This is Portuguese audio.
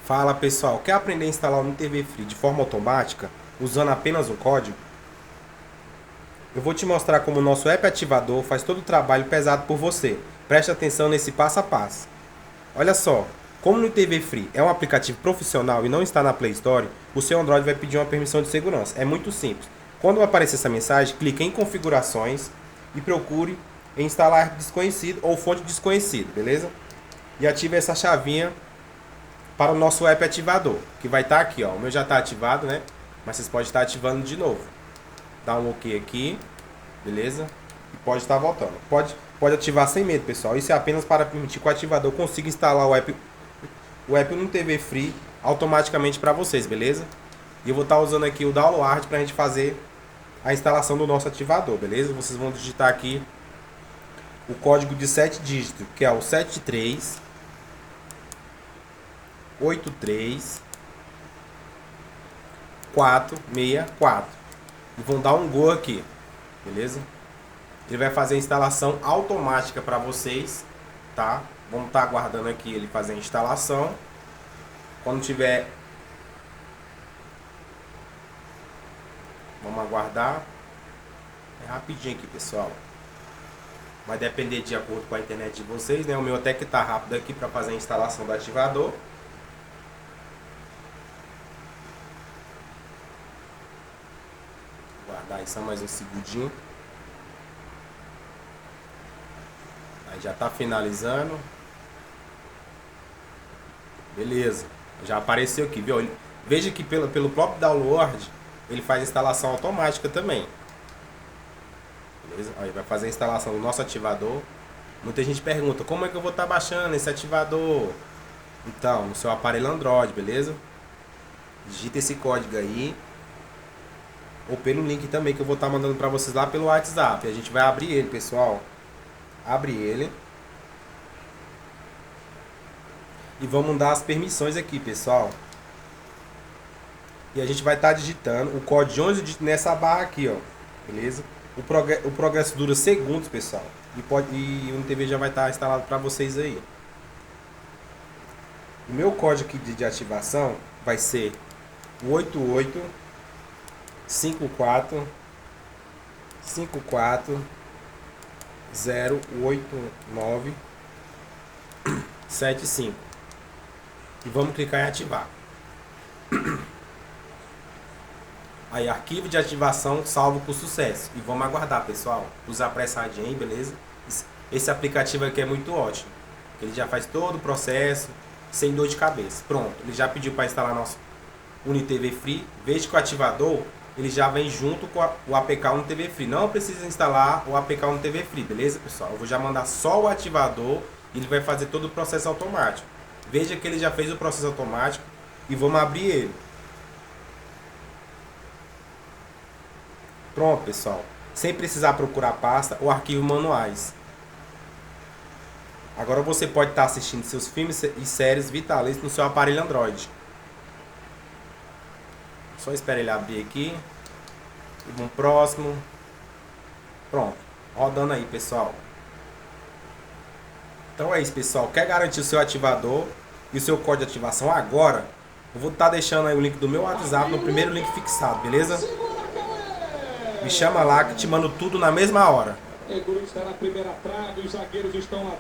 Fala pessoal, quer aprender a instalar o TV Free de forma automática, usando apenas um código? Eu vou te mostrar como o nosso app ativador faz todo o trabalho pesado por você. Preste atenção nesse passo a passo. Olha só, como no TV Free é um aplicativo profissional e não está na Play Store, o seu Android vai pedir uma permissão de segurança. É muito simples. Quando aparecer essa mensagem, clique em configurações e procure em instalar desconhecido ou fonte desconhecida, beleza? E ative essa chavinha para o nosso app ativador, que vai estar aqui, ó. O meu já está ativado, né? Mas vocês podem estar ativando de novo. Dá um OK aqui, beleza? E pode estar voltando. Pode ativar sem medo, pessoal. Isso é apenas para permitir que o ativador consiga instalar o app no TV Free automaticamente para vocês, beleza? E eu vou estar usando aqui o download para a gente fazer a instalação do nosso ativador, beleza? Vocês vão digitar aqui o código de 7 dígitos, que é o 7383464. E vão dar um Go aqui, beleza? Ele vai fazer a instalação automática para vocês, tá? Vamos estar aguardando aqui ele fazer a instalação. Quando tiver, vamos aguardar. É rapidinho aqui, pessoal. Vai depender de acordo com a internet de vocês, né? O meu até que tá rápido aqui para fazer a instalação do ativador. Guardar aí só mais um segundinho. Aí já tá finalizando. Beleza. Já apareceu aqui, viu? Veja que pelo próprio download ele faz a instalação automática também. Beleza? Aí vai fazer a instalação do nosso ativador. Muita gente pergunta, como é que eu vou estar baixando esse ativador? Então, no seu aparelho Android, beleza? Digita esse código aí. Ou pelo link também que eu vou estar mandando para vocês lá pelo WhatsApp. A gente vai abrir ele, pessoal. Abre ele. E vamos dar as permissões aqui, pessoal. E a gente vai estar digitando o código de 11 dígitos nessa barra aqui, ó. Beleza? O progresso dura segundos, pessoal. E o NTV já vai estar instalado para vocês aí. O meu código aqui de ativação vai ser o 8854540895. E vamos clicar em ativar. Aí, arquivo de ativação salvo com sucesso. E vamos aguardar, pessoal. Usar apressadinho aí, beleza? Esse aplicativo aqui é muito ótimo. Ele já faz todo o processo sem dor de cabeça. Pronto, ele já pediu para instalar nosso UniTV Free. Veja que o ativador ele já vem junto com o APK UniTV Free. Não precisa instalar o APK UniTV Free, beleza, pessoal? Eu vou já mandar só o ativador e ele vai fazer todo o processo automático. Veja que ele já fez o processo automático e vamos abrir ele. Pronto, pessoal. Sem precisar procurar pasta ou arquivo manuais. Agora você pode estar assistindo seus filmes e séries vitalícios no seu aparelho Android. Só espera ele abrir aqui. E vamos próximo. Pronto. Rodando aí, pessoal. Então é isso, pessoal. Quer garantir o seu ativador e o seu código de ativação agora? Eu vou estar deixando aí o link do meu WhatsApp no primeiro link fixado, beleza? Me chama lá que te mando tudo na mesma hora. Está na primeira trave, os zagueiros estão lá.